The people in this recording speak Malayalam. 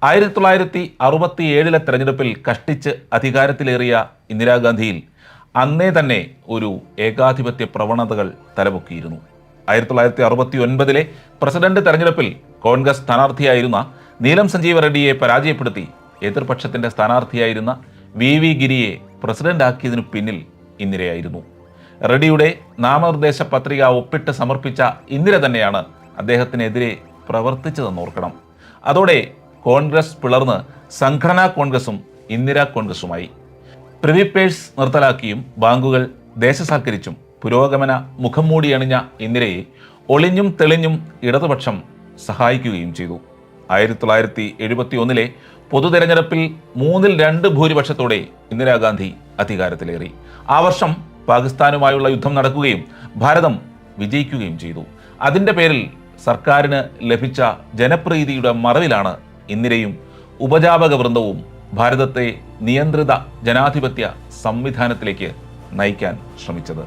1967 തെരഞ്ഞെടുപ്പിൽ കഷ്ടിച്ച് അധികാരത്തിലേറിയ ഇന്ദിരാഗാന്ധിയിൽ അന്നേ തന്നെ ഒരു ഏകാധിപത്യ പ്രവണതകൾ തലപൊക്കിയിരുന്നു. 1969 പ്രസിഡന്റ് തെരഞ്ഞെടുപ്പിൽ കോൺഗ്രസ് സ്ഥാനാർത്ഥിയായിരുന്ന നീലം സഞ്ജീവ റെഡ്ഡിയെ പരാജയപ്പെടുത്തി എതിർപക്ഷത്തിന്റെ സ്ഥാനാർത്ഥിയായിരുന്ന വി ഗിരിയെ പ്രസിഡന്റാക്കിയതിനു പിന്നിൽ ഇന്ദിരയായിരുന്നു. റെഡ്ഡിയുടെ നാമനിർദ്ദേശ പത്രിക ഒപ്പിട്ട് സമർപ്പിച്ച ഇന്ദിര തന്നെയാണ് അദ്ദേഹത്തിനെതിരെ പ്രവർത്തിച്ചതെന്നോർക്കണം. അതോടെ കോൺഗ്രസ് പിളർന്ന് സംഘടനാ കോൺഗ്രസും ഇന്ദിരാ കോൺഗ്രസുമായി. പ്രിവി പേഴ്സ് നിർത്തലാക്കിയും ബാങ്കുകൾ ദേശസാൽക്കരിച്ചും പുരോഗമന മുഖം മൂടി അണിഞ്ഞ ഇന്ദിരയെ ഒളിഞ്ഞും തെളിഞ്ഞും ഇടതുപക്ഷം സഹായിക്കുകയും ചെയ്തു. 1971 പൊതു തെരഞ്ഞെടുപ്പിൽ 2/3 ഭൂരിപക്ഷത്തോടെ ഇന്ദിരാഗാന്ധി അധികാരത്തിലേറി. ആ വർഷം പാകിസ്ഥാനുമായുള്ള യുദ്ധം നടക്കുകയും ഭാരതം വിജയിക്കുകയും ചെയ്തു. അതിൻ്റെ പേരിൽ സർക്കാരിന് ലഭിച്ച ജനപ്രീതിയുടെ മറവിലാണ് ഇന്ദിരയും ഉപജാപക വൃന്ദവും ഭാരതത്തെ നിയന്ത്രിത ജനാധിപത്യ സംവിധാനത്തിലേക്ക് നയിക്കാൻ ശ്രമിച്ചത്.